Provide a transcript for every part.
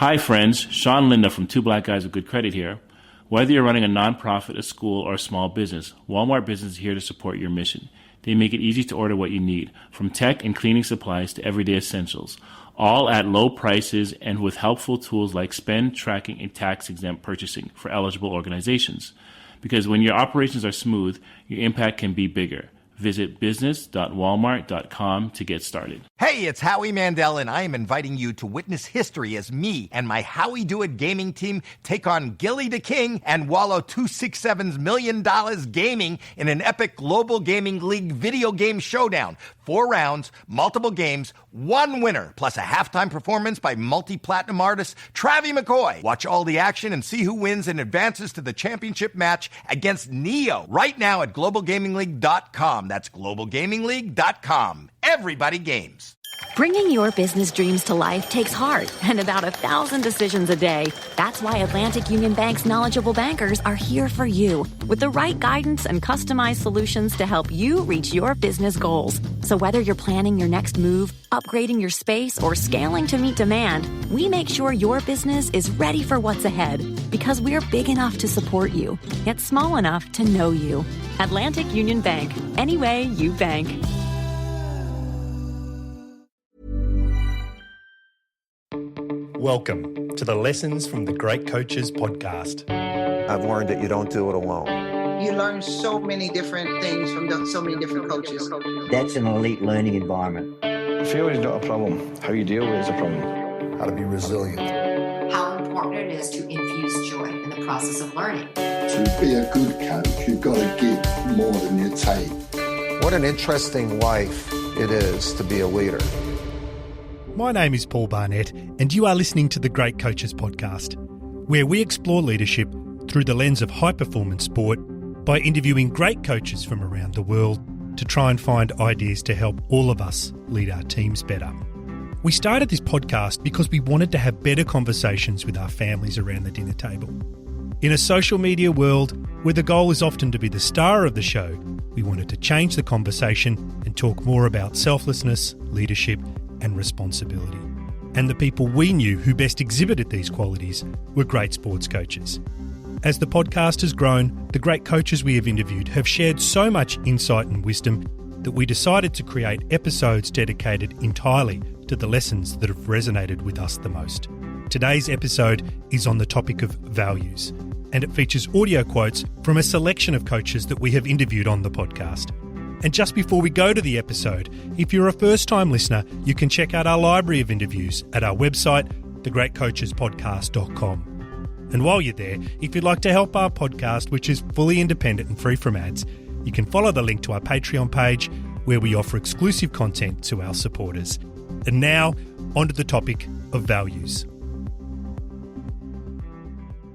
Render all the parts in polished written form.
Hi friends, Sean Linda from Two Black Guys with Good Credit here. Whether you're running a nonprofit, a school, or a small business, Walmart Business is here to support your mission. They make it easy to order what you need, from tech and cleaning supplies to everyday essentials, all at low prices and with helpful tools like spend tracking and tax-exempt purchasing for eligible organizations. Because when your operations are smooth, your impact can be bigger. Visit business.walmart.com to get started. Hey, it's Howie Mandel, and I am inviting you to witness history as me and my Howie Do It gaming team take on Gilly the King and Wallow 267's $1 million gaming in an epic Global Gaming League video game showdown. 4 rounds, multiple games, 1 winner, plus a halftime performance by multi-platinum artist Travie McCoy. Watch all the action and see who wins and advances to the championship match against Neo right now at globalgamingleague.com. That's globalgamingleague.com. Everybody games. Bringing your business dreams to life takes heart and about 1,000 decisions a day. That's why Atlantic Union Bank's knowledgeable bankers are here for you with the right guidance and customized solutions to help you reach your business goals. So whether you're planning your next move, upgrading your space, or scaling to meet demand, we make sure your business is ready for what's ahead because we're big enough to support you, yet small enough to know you. Atlantic Union Bank. Any way you bank. Welcome to the Lessons from the Great Coaches podcast. I've learned that you don't do it alone. You learn so many different things from so many different coaches. That's an elite learning environment. Failure is not a problem. How you deal with it is a problem. How to be resilient. How important it is to infuse joy in the process of learning. To be a good coach, you've got to give more than you take. What an interesting life it is to be a leader. My name is Paul Barnett, and you are listening to the Great Coaches podcast, where we explore leadership through the lens of high-performance sport by interviewing great coaches from around the world to try and find ideas to help all of us lead our teams better. We started this podcast because we wanted to have better conversations with our families around the dinner table. In a social media world where the goal is often to be the star of the show, we wanted to change the conversation and talk more about selflessness, leadership, and responsibility. And the people we knew who best exhibited these qualities were great sports coaches. As the podcast has grown, the great coaches we have interviewed have shared so much insight and wisdom that we decided to create episodes dedicated entirely to the lessons that have resonated with us the most. Today's episode is on the topic of values, and it features audio quotes from a selection of coaches that we have interviewed on the podcast. And just before we go to the episode, if you're a first-time listener, you can check out our library of interviews at our website, thegreatcoachespodcast.com. And while you're there, if you'd like to help our podcast, which is fully independent and free from ads, you can follow the link to our Patreon page, where we offer exclusive content to our supporters. And now, onto the topic of values.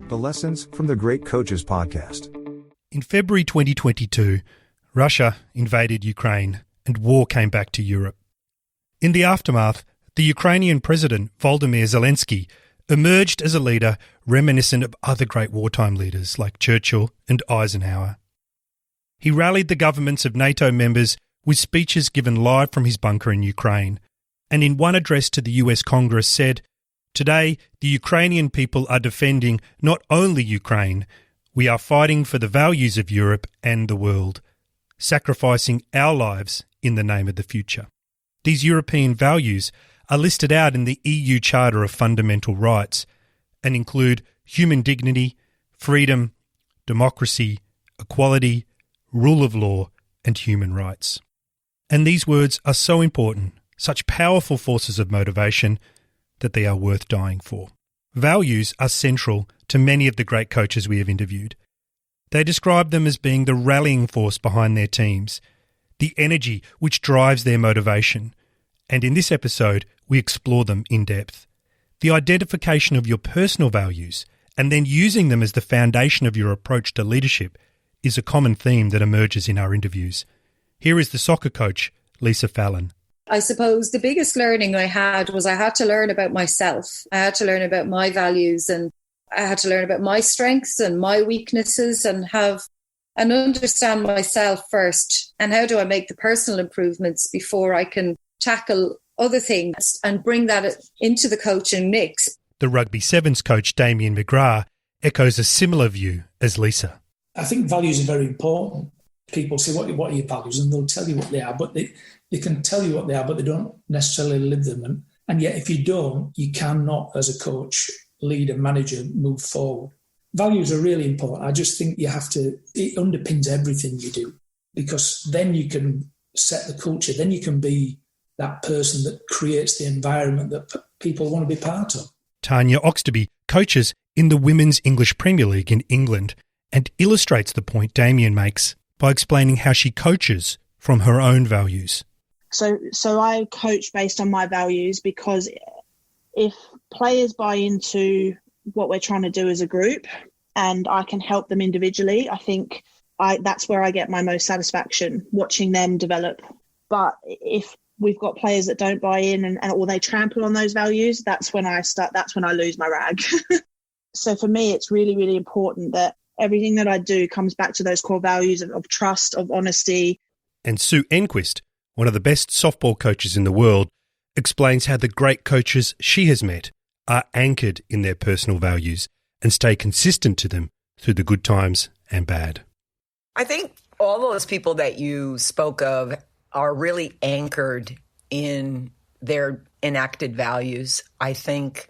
The Lessons from the Great Coaches podcast. In February 2022, Russia invaded Ukraine and war came back to Europe. In the aftermath, the Ukrainian President Volodymyr Zelensky emerged as a leader reminiscent of other great wartime leaders like Churchill and Eisenhower. He rallied the governments of NATO members with speeches given live from his bunker in Ukraine, and in one address to the US Congress said, "Today, the Ukrainian people are defending not only Ukraine, we are fighting for the values of Europe and the world, sacrificing our lives in the name of the future." These European values are listed out in the EU Charter of Fundamental Rights and include human dignity, freedom, democracy, equality, rule of law, and human rights. And these words are so important, such powerful forces of motivation, that they are worth dying for. Values are central to many of the great coaches we have interviewed. They describe them as being the rallying force behind their teams, the energy which drives their motivation, and in this episode we explore them in depth. The identification of your personal values and then using them as the foundation of your approach to leadership is a common theme that emerges in our interviews. Here is the soccer coach, Lisa Fallon. I suppose the biggest learning I had was I had to learn about myself. I had to learn about my values, and I had to learn about my strengths and my weaknesses and understand myself first. And how do I make the personal improvements before I can tackle other things and bring that into the coaching mix? The Rugby Sevens coach Damien McGrath echoes a similar view as Lisa. I think values are very important. People say, what are your values? And they'll tell you what they are, but they can tell you what they are, but they don't necessarily live them. And yet if you don't, you cannot, as a coach, leader, manager, move forward. Values are really important. I just think it underpins everything you do, because then you can set the culture, then you can be that person that creates the environment that people want to be part of. Tanya Oxtoby coaches in the Women's English Premier League in England and illustrates the point Damien makes by explaining how she coaches from her own values. So I coach based on my values, because if players buy into what we're trying to do as a group and I can help them individually, I think that's where I get my most satisfaction, watching them develop. But if we've got players that don't buy in or they trample on those values, that's when I lose my rag. So for me, it's really, really important that everything that I do comes back to those core values of trust, of honesty. And Sue Enquist, one of the best softball coaches in the world, explains how the great coaches she has met are anchored in their personal values and stay consistent to them through the good times and bad. I think all those people that you spoke of are really anchored in their enacted values. I think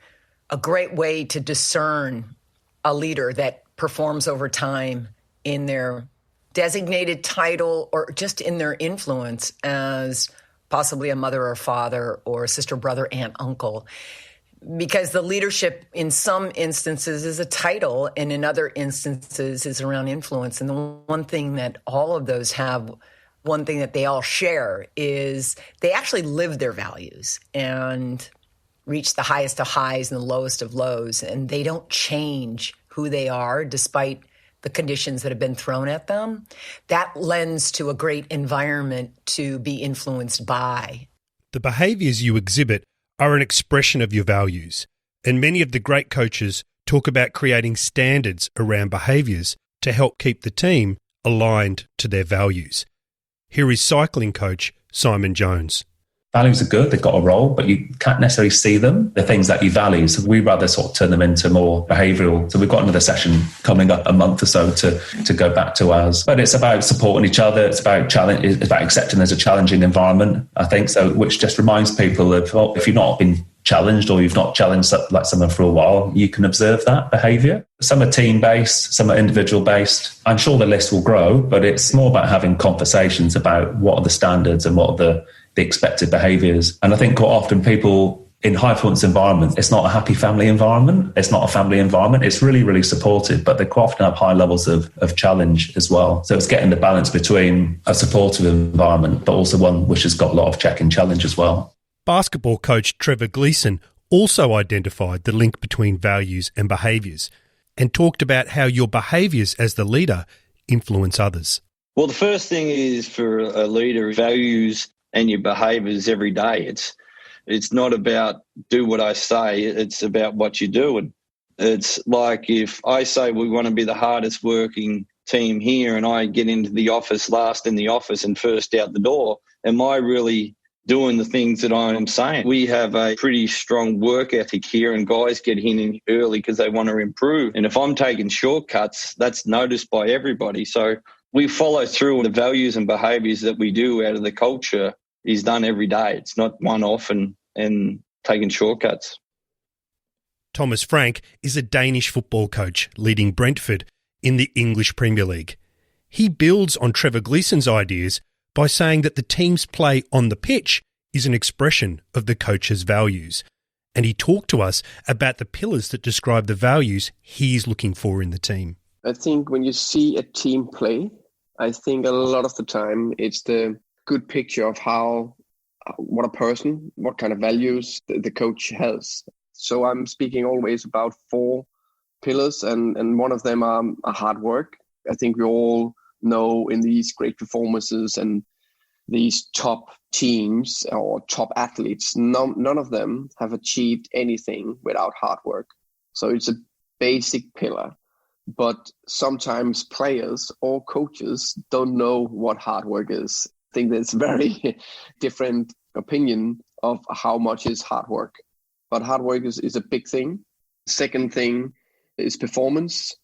a great way to discern a leader that performs over time in their designated title or just in their influence as possibly a mother or father or a sister, brother, aunt, uncle. Because the leadership in some instances is a title and in other instances is around influence. And the one thing that all of those have, one thing that they all share is they actually live their values and reach the highest of highs and the lowest of lows. And they don't change who they are despite the conditions that have been thrown at them. That lends to a great environment to be influenced by. The behaviours you exhibit are an expression of your values, and many of the great coaches talk about creating standards around behaviours to help keep the team aligned to their values. Here is cycling coach Simon Jones. Values are good, they've got a role, but you can't necessarily see them. The things that you value, so we rather sort of turn them into more behavioural. So we've got another session coming up a month or so to go back to ours. But it's about supporting each other, it's about accepting there's a challenging environment, I think, so which just reminds people of, well, if you've not been challenged or you've not challenged like someone for a while, you can observe that behaviour. Some are team-based, some are individual-based. I'm sure the list will grow, but it's more about having conversations about what are the standards and what are the expected behaviours. And I think quite often people in high-influence environments, it's not a happy family environment. It's not a family environment. It's really, really supportive, but they quite often have high levels of challenge as well. So it's getting the balance between a supportive environment, but also one which has got a lot of check and challenge as well. Basketball coach Trevor Gleeson also identified the link between values and behaviours and talked about how your behaviours as the leader influence others. Well, the first thing is for a leader, values and your behaviours every day. It's not about do what I say, it's about what you do. And it's like if I say we want to be the hardest working team here and I get into the office last in the office and first out the door, am I really doing the things that I'm saying? We have a pretty strong work ethic here and guys get in early because they want to improve. And if I'm taking shortcuts, that's noticed by everybody. So we follow through on the values and behaviours that we do out of the culture is done every day. It's not one-off and taking shortcuts. Thomas Frank is a Danish football coach leading Brentford in the English Premier League. He builds on Trevor Gleeson's ideas by saying that the team's play on the pitch is an expression of the coach's values. And he talked to us about the pillars that describe the values he's looking for in the team. I think when you see a team play, I think a lot of the time it's the good picture of what a person, what kind of values the coach has. So I'm speaking always about 4 pillars, and one of them are hard work. I think we all know in these great performances and these top teams or top athletes, none of them have achieved anything without hard work. So it's a basic pillar. But sometimes players or coaches don't know what hard work is. I think there's a very different opinion of how much is hard work. But hard work is a big thing. Second thing is performance.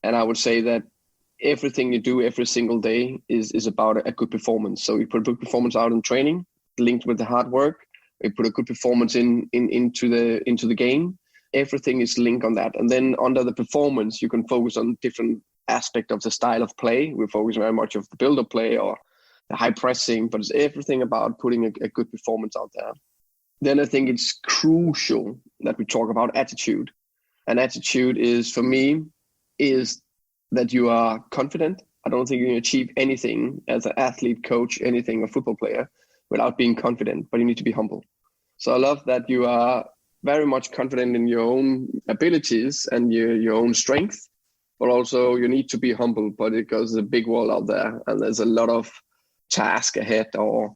And I would say that everything you do every single day is about a good performance. So you put a good performance out in training, linked with the hard work. You put a good performance into the game. Everything is linked on that. And then under the performance, you can focus on different aspects of the style of play. We focus very much of the build-up play or the high pressing, but it's everything about putting a good performance out there. Then I think it's crucial that we talk about attitude. And attitude is, for me, is that you are confident. I don't think you can achieve anything as an athlete, coach, anything, a football player without being confident, but you need to be humble. So I love that you are very much confident in your own abilities and your own strength, but also you need to be humble, but because there's a big world out there and there's a lot of tasks ahead or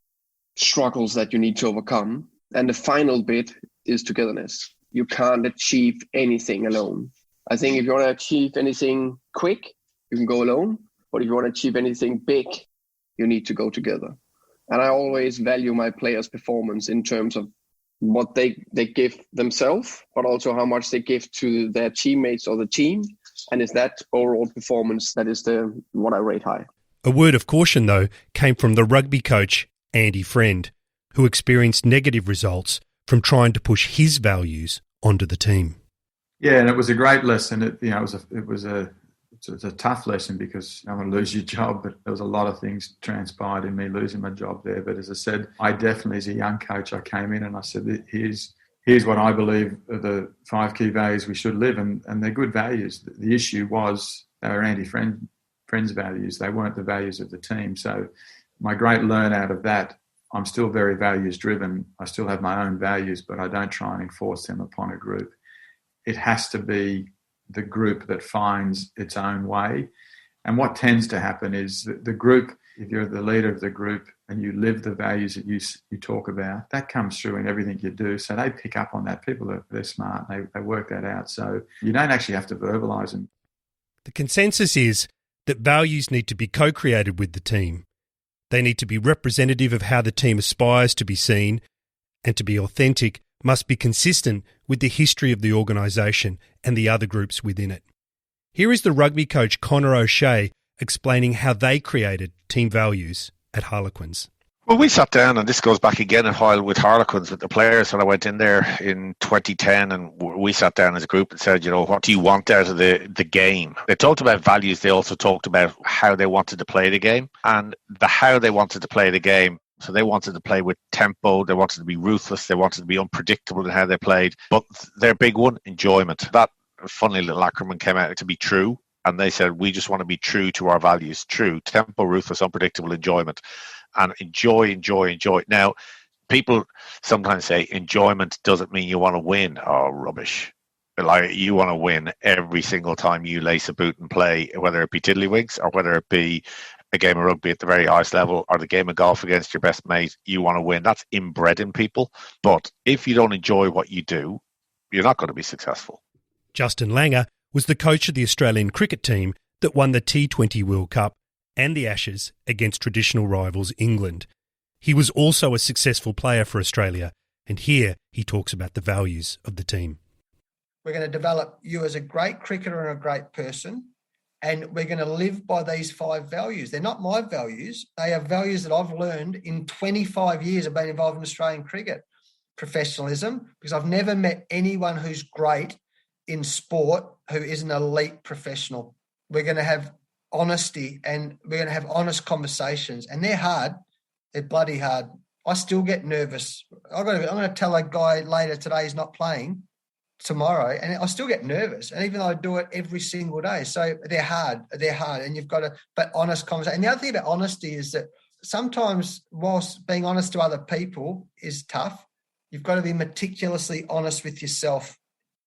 struggles that you need to overcome. And the final bit is togetherness. You can't achieve anything alone. I think if you want to achieve anything quick, you can go alone. But if you want to achieve anything big, you need to go together. And I always value my players' performance in terms of what they give themselves, but also how much they give to their teammates or the team. And it's that overall performance that is what I rate high. A word of caution, though, came from the rugby coach, Andy Friend, who experienced negative results from trying to push his values onto the team. Yeah, and it was a great lesson. It was a tough lesson because you don't want to lose your job, but there was a lot of things transpired in me losing my job there. But as I said, I definitely, as a young coach, I came in and I said, here's what I believe are the 5 key values we should live, and they're good values. The issue was they were Andy Friend's values. They weren't the values of the team. So my great learn out of that, I'm still very values driven. I still have my own values, but I don't try and enforce them upon a group. It has to be the group that finds its own way. And what tends to happen is that the group, if you're the leader of the group and you live the values that you talk about, that comes through in everything you do. So they pick up on that. People they're smart. They work that out. So you don't actually have to verbalise them. The consensus is that values need to be co-created with the team. They need to be representative of how the team aspires to be seen, and to be authentic must be consistent with the history of the organisation and the other groups within it. Here is the rugby coach Conor O'Shea explaining how they created team values at Harlequins. Well, we sat down, and this goes back again a while with Harlequins, with the players when I went in there in 2010, and we sat down as a group and said, what do you want out of the game? They talked about values. They also talked about how they wanted to play the game, and how they wanted to play the game. So they wanted to play with tempo. They wanted to be ruthless. They wanted to be unpredictable in how they played. But their big one, enjoyment. That funny little acronym came out to be TRUE. And they said, we just want to be true to our values. TRUE, tempo, ruthless, unpredictable, enjoyment. And enjoy. Now, people sometimes say enjoyment doesn't mean you want to win. Oh, rubbish. Like, you want to win every single time you lace a boot and play, whether it be tiddlywinks or whether it be a game of rugby at the very highest level or the game of golf against your best mate. You want to win. That's inbred in people. But if you don't enjoy what you do, you're not going to be successful. Justin Langer was the coach of the Australian cricket team that won the T20 World Cup and the Ashes against traditional rivals England. He was also a successful player for Australia, and here he talks about the values of the team. We're going to develop you as a great cricketer and a great person, and we're going to live by these 5 values. They're not my values. They are values that I've learned in 25 years of being involved in Australian cricket. Professionalism, because I've never met anyone who's great in sport who is an elite professional. We're going to have honesty, and we're going to have honest conversations, and they're hard. They're bloody hard. I still get nervous. I'm going to tell a guy later today he's not playing tomorrow, and I still get nervous. And even though I do it every single day, so they're hard, and you've got to, but honest conversation. And the other thing about honesty is that sometimes, whilst being honest to other people is tough, you've got to be meticulously honest with yourself.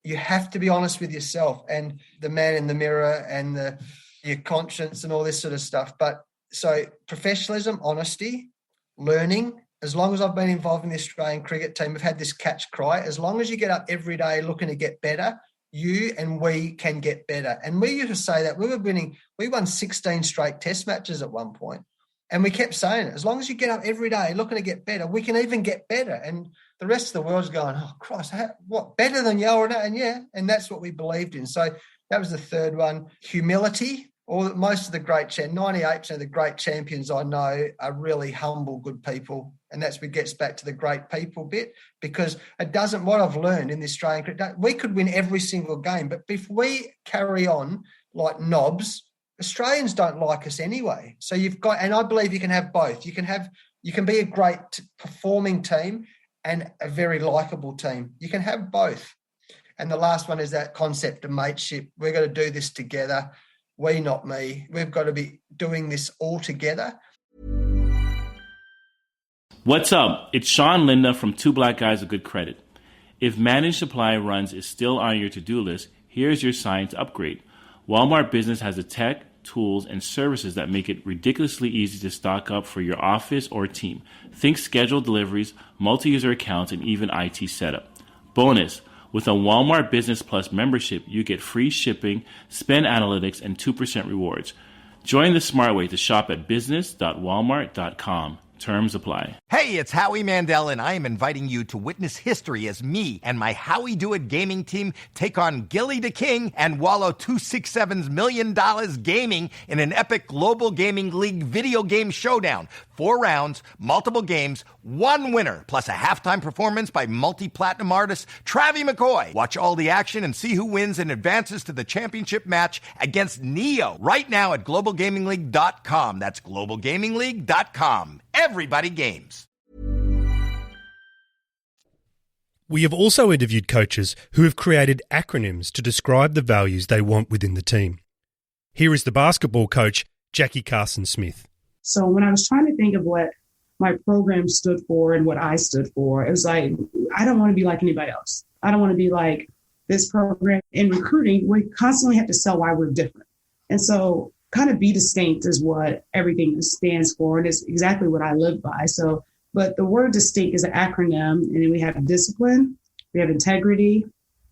You have to be honest with yourself and the man in the mirror and your conscience and all this sort of stuff. But so professionalism, honesty, learning. As long as I've been involved in the Australian cricket team, we've had this catch cry. As long as you get up every day looking to get better, you and we can get better. And we used to say that we won 16 straight test matches at one point. And we kept saying it. As long as you get up every day looking to get better, we can even get better. And the rest of the world's going, oh, Christ, what, better than you? And that's what we believed in. So that was the third one. Humility. Most of the 98% of the great champions I know are really humble, good people. And that's what gets back to the great people bit, because what I've learned in the Australian cricket, we could win every single game, but if we carry on like knobs, Australians don't like us anyway. So and I believe you can have both. You can be a great performing team and a very likable team. You can have both. And the last one is that concept of mateship. We're going to do this together. We, not me. We've got to be doing this all together. What's up? It's Sean Linda from Two Black Guys with Good Credit. If managed supply runs is still on your to-do list, here's your sign to upgrade. Walmart Business has the tech, tools, and services that make it ridiculously easy to stock up for your office or team. Think scheduled deliveries, multi-user accounts, and even IT setup. Bonus. With a Walmart Business Plus membership, you get free shipping, spend analytics, and 2% rewards. Join the smart way to shop at business.walmart.com. Terms apply. Hey, it's Howie Mandel, and I am inviting you to witness history as me and my Howie Do It gaming team take on Gilly the King and Wallow 267's $1 million gaming in an epic global gaming league video game showdown. 4 rounds, multiple games, 1 winner, plus a halftime performance by multi-platinum artist Travie McCoy. Watch all the action and see who wins and advances to the championship match against Neo right now at globalgamingleague.com. That's globalgamingleague.com. Everybody games. We have also interviewed coaches who have created acronyms to describe the values they want within the team. Here is the basketball coach, Jackie Carson-Smith. So when I was trying to think of what my program stood for and what I stood for, it was like, I don't want to be like anybody else. I don't want to be like this program. In recruiting, we constantly have to sell why we're different. And so kind of be distinct is what everything stands for, and it's exactly what I live by. So, but the word distinct is an acronym, and then we have discipline, we have integrity,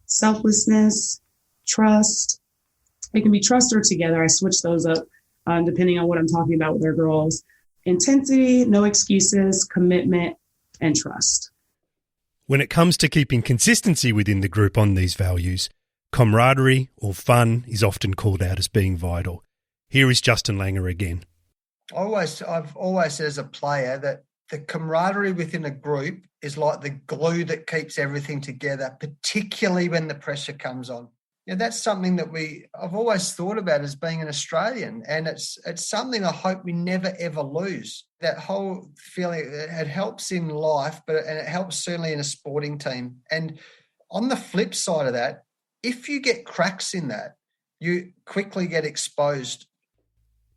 selflessness, trust. It can be trust or together. I switch those up depending on what I'm talking about with our girls. Intensity, no excuses, commitment, and trust. When it comes to keeping consistency within the group on these values, camaraderie or fun is often called out as being vital. Here is Justin Langer again. I've always said as a player that the camaraderie within a group is like the glue that keeps everything together, particularly when the pressure comes on. That's something that I've always thought about as being an Australian, and it's something I hope we never, ever lose. That whole feeling, it helps in life, and it helps certainly in a sporting team. And on the flip side of that, if you get cracks in that, you quickly get exposed.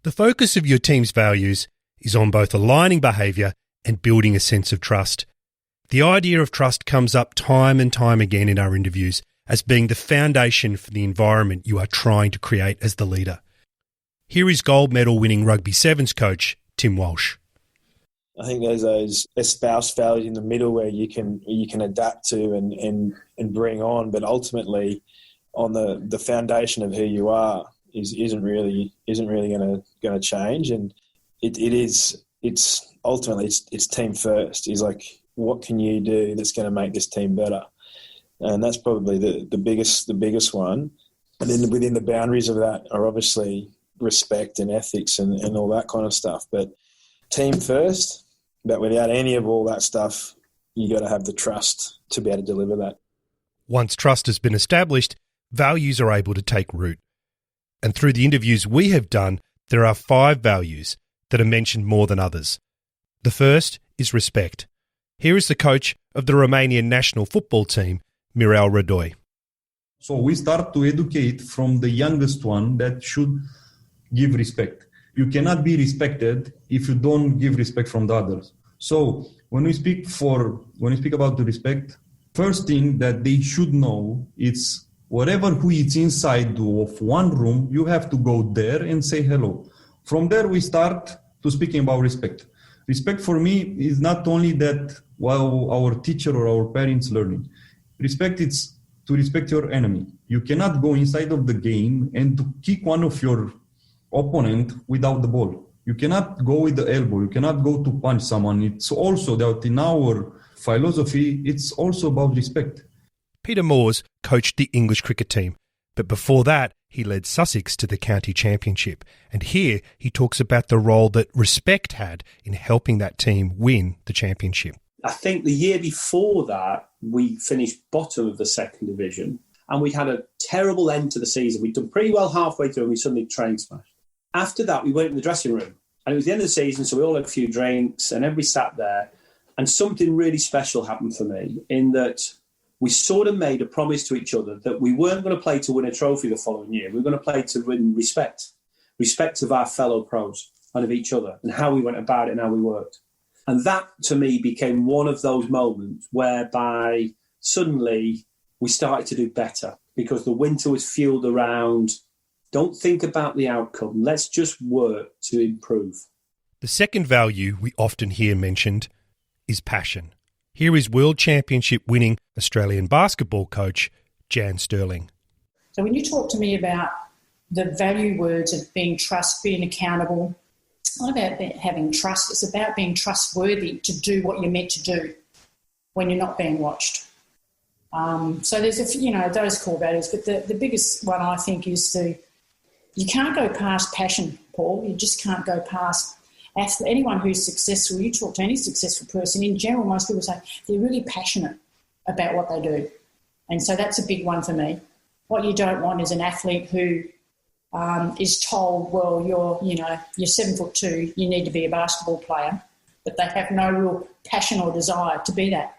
The focus of your team's values is on both aligning behaviour and building a sense of trust. The idea of trust comes up time and time again in our interviews as being the foundation for the environment you are trying to create as the leader. Here is gold medal winning rugby sevens coach Tim Walsh. I think there's those espoused values in the middle where you can adapt to and bring on, but ultimately on the foundation of who you are isn't really going to change, and it's ultimately team first. Is like, what can you do that's going to make this team better? And that's probably the biggest one. And then within the boundaries of that are obviously respect and ethics and all that kind of stuff. But team first, but without any of all that stuff, you got to have the trust to be able to deliver that. Once trust has been established, values are able to take root. And through the interviews we have done, there are 5 values that are mentioned more than others. The first is respect. Here is the coach of the Romanian national football team, Mirel Rădoi. So we start to educate from the youngest one that should give respect. You cannot be respected if you don't give respect from the others. So when we speak about the respect, first thing that they should know is whatever who is inside of one room, you have to go there and say hello. From there we start to speaking about respect. Respect for me is not only that while our teacher or our parents learning. Respect is to respect your enemy. You cannot go inside of the game and to kick one of your opponent without the ball. You cannot go with the elbow. You cannot go to punch someone. It's also that in our philosophy, it's also about respect. Peter Moores coached the English cricket team, but before that, he led Sussex to the county championship. And here he talks about the role that respect had in helping that team win the championship. I think the year before that, we finished bottom of the second division and we had a terrible end to the season. We'd done pretty well halfway through and we suddenly train smashed. After that, we went in the dressing room and it was the end of the season, so we all had a few drinks and everybody sat there, and something really special happened for me in that we sort of made a promise to each other that we weren't going to play to win a trophy the following year. We were going to play to win respect of our fellow pros and of each other and how we went about it and how we worked. And that, to me, became one of those moments whereby suddenly we started to do better because the winter was fueled around, don't think about the outcome, let's just work to improve. The second value we often hear mentioned is passion. Here is World Championship winning Australian basketball coach Jan Sterling. So when you talk to me about the value words of being trust, being accountable, it's not about having trust, it's about being trustworthy to do what you're meant to do when you're not being watched. So there's those core values, but the biggest one I think is you can't go past passion, Paul. You just can't go past anyone who's successful. You talk to any successful person, in general, most people say they're really passionate about what they do. And so that's a big one for me. What you don't want is an athlete who is told, well, you're 7'2", you need to be a basketball player, but they have no real passion or desire to be that.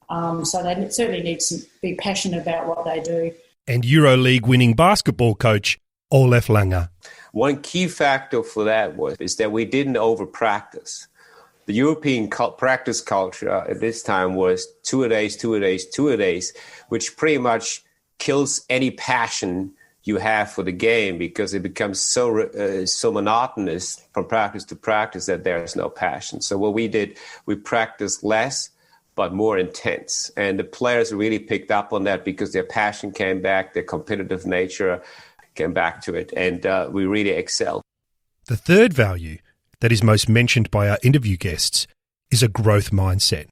So they certainly need to be passionate about what they do. And EuroLeague winning basketball coach Olaf Langer. One key factor for that is that we didn't over-practice. The European practice culture at this time was 2-a-days, which pretty much kills any passion you have for the game because it becomes so monotonous from practice to practice that there's no passion. So what we did, we practiced less but more intense. And the players really picked up on that because their passion came back, their competitive nature came back to it, and we really excelled. The third value that is most mentioned by our interview guests is a growth mindset.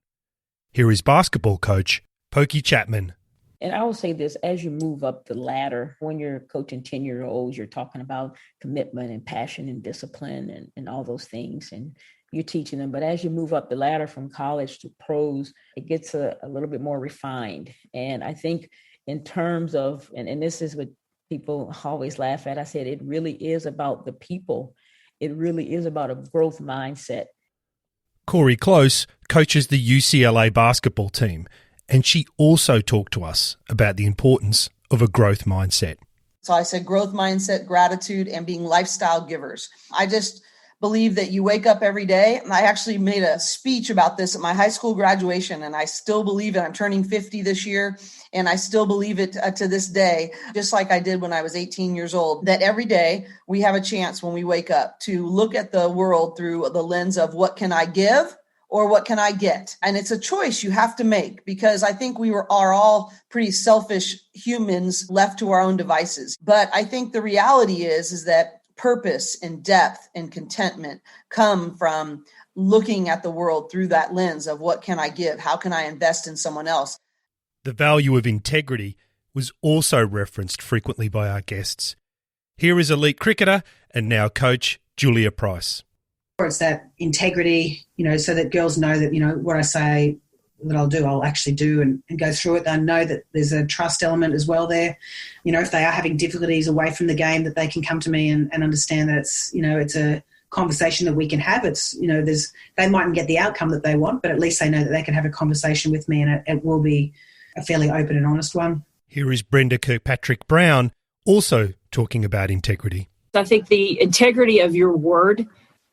Here is basketball coach Pokey Chapman. And I will say this, as you move up the ladder, when you're coaching 10-year-olds, you're talking about commitment and passion and discipline and all those things, and you're teaching them. But as you move up the ladder from college to pros, it gets a little bit more refined. And I think in terms of, and this is what people always laugh at, I said it really is about the people. It really is about a growth mindset. Corey Close coaches the UCLA basketball team, and she also talked to us about the importance of a growth mindset. So I said growth mindset, gratitude, and being lifestyle givers. I just believe that you wake up every day. And I actually made a speech about this at my high school graduation, and I still believe it. I'm turning 50 this year, and I still believe it to this day, just like I did when I was 18 years old, that every day we have a chance when we wake up to look at the world through the lens of what can I give or what can I get? And it's a choice you have to make, because I think we are all pretty selfish humans left to our own devices. But I think the reality is that purpose and depth and contentment come from looking at the world through that lens of what can I give? How can I invest in someone else? The value of integrity was also referenced frequently by our guests. Here is elite cricketer and now coach Julia Price. It's that integrity, so that girls know that, what I say that I'll do, I'll actually do and go through it. They know that there's a trust element as well there. If they are having difficulties away from the game, that they can come to me and understand that it's, it's a conversation that we can have. It's, they mightn't get the outcome that they want, but at least they know that they can have a conversation with me, and it will be a fairly open and honest one. Here is Brenda Kirkpatrick-Brown also talking about integrity. I think the integrity of your word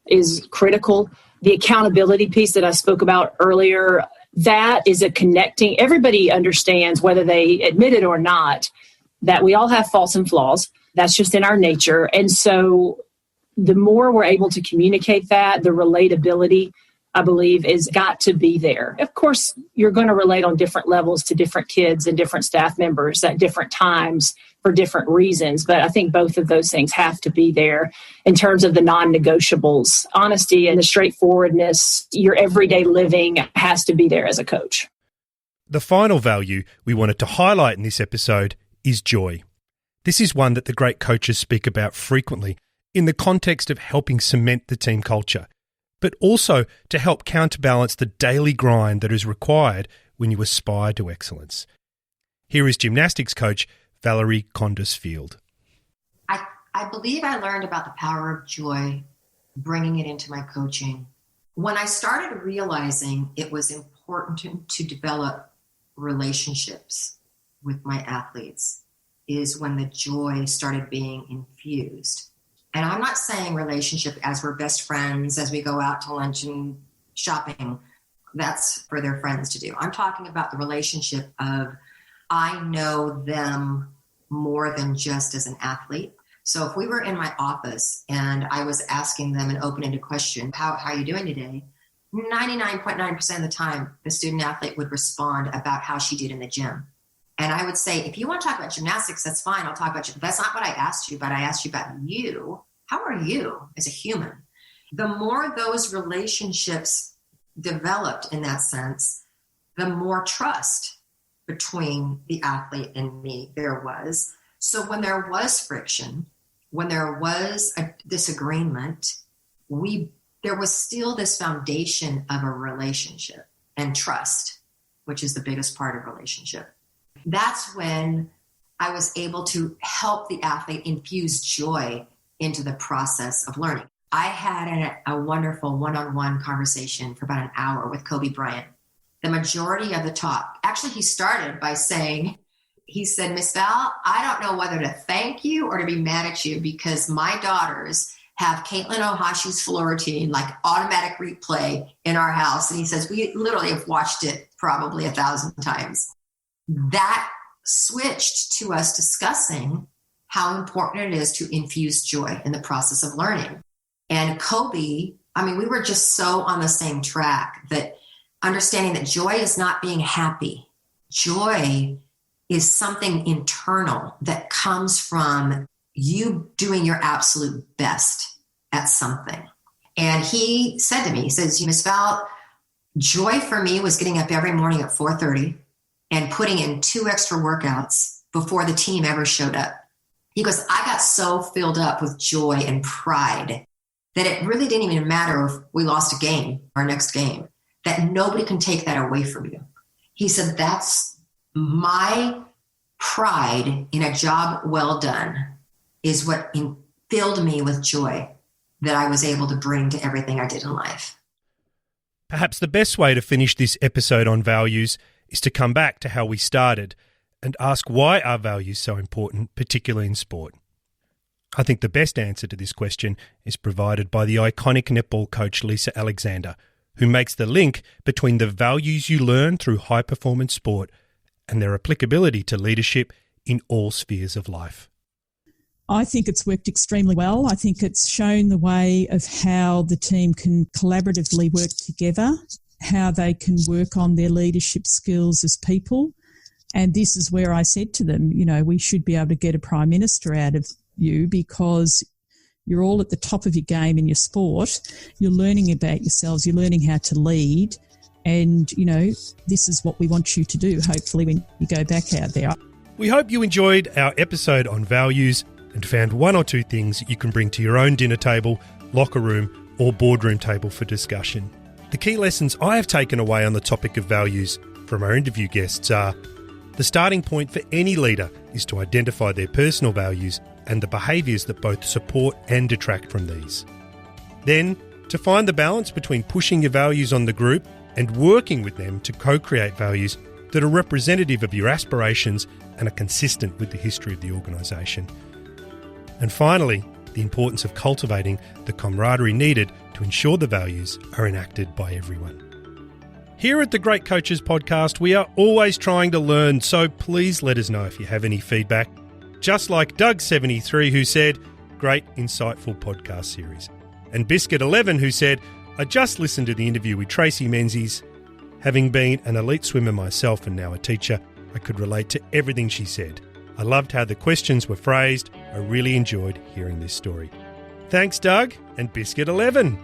is critical. The accountability piece that I spoke about earlier, that is a connecting. Everybody understands, whether they admit it or not, that we all have faults and flaws. That's just in our nature. And so the more we're able to communicate that, the relatability I believe, is got to be there. Of course, you're going to relate on different levels to different kids and different staff members at different times for different reasons. But I think both of those things have to be there in terms of the non-negotiables. Honesty and the straightforwardness, your everyday living has to be there as a coach. The final value we wanted to highlight in this episode is joy. This is one that the great coaches speak about frequently in the context of helping cement the team culture, but also to help counterbalance the daily grind that is required when you aspire to excellence. Here is gymnastics coach Valerie Condas-Field. I believe I learned about the power of joy, bringing it into my coaching. When I started realizing it was important to develop relationships with my athletes is when the joy started being infused. And I'm not saying relationship as we're best friends, as we go out to lunch and shopping. That's for their friends to do. I'm talking about the relationship of I know them more than just as an athlete. So if we were in my office and I was asking them an open-ended question, how are you doing today? 99.9% of the time, the student athlete would respond about how she did in the gym. And I would say, if you want to talk about gymnastics, that's fine. I'll talk about you. That's not what I asked you, but I asked you about you. How are you as a human? The more those relationships developed in that sense, the more trust between the athlete and me there was. So when there was friction, when there was a disagreement, there was still this foundation of a relationship and trust, which is the biggest part of relationship. That's when I was able to help the athlete infuse joy into the process of learning. I had a wonderful one-on-one conversation for about an hour with Kobe Bryant. The majority of the talk, actually he started by saying, he said, Miss Val, I don't know whether to thank you or to be mad at you because my daughters have Caitlin Ohashi's floor routine, like automatic replay in our house. And he says, we literally have watched it probably 1,000 times. That switched to us discussing how important it is to infuse joy in the process of learning. And Kobe, we were just so on the same track that understanding that joy is not being happy. Joy is something internal that comes from you doing your absolute best at something. And he said to me, he says, Miss Val, joy for me was getting up every morning at 4:30 and putting in 2 extra workouts before the team ever showed up. He goes, I got so filled up with joy and pride that it really didn't even matter if we lost a game, our next game, that nobody can take that away from you. He said, that's my pride in a job well done is what filled me with joy that I was able to bring to everything I did in life. Perhaps the best way to finish this episode on values is to come back to how we started and ask why are values so important, particularly in sport. I think the best answer to this question is provided by the iconic netball coach Lisa Alexander, who makes the link between the values you learn through high-performance sport and their applicability to leadership in all spheres of life. I think it's worked extremely well. I think it's shown the way of how the team can collaboratively work together, how they can work on their leadership skills as people. And this is where I said to them, we should be able to get a Prime Minister out of you because you're all at the top of your game in your sport. You're learning about yourselves. You're learning how to lead. And, this is what we want you to do, hopefully, when you go back out there. We hope you enjoyed our episode on values and found 1 or 2 things you can bring to your own dinner table, locker room, or boardroom table for discussion. The key lessons I have taken away on the topic of values from our interview guests are: the starting point for any leader is to identify their personal values and the behaviours that both support and detract from these. Then, to find the balance between pushing your values on the group and working with them to co-create values that are representative of your aspirations and are consistent with the history of the organisation. And finally, the importance of cultivating the camaraderie needed to ensure the values are enacted by everyone. Here at the Great Coaches Podcast, we are always trying to learn, so please let us know if you have any feedback. Just like Doug73, who said, great, insightful podcast series. And Biscuit11, who said, I just listened to the interview with Tracy Menzies. Having been an elite swimmer myself and now a teacher, I could relate to everything she said. I loved how the questions were phrased. I really enjoyed hearing this story. Thanks, Doug and Biscuit11.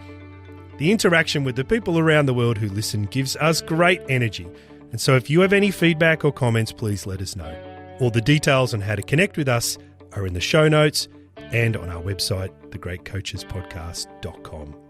The interaction with the people around the world who listen gives us great energy. And so if you have any feedback or comments, please let us know. All the details on how to connect with us are in the show notes and on our website, thegreatcoachespodcast.com.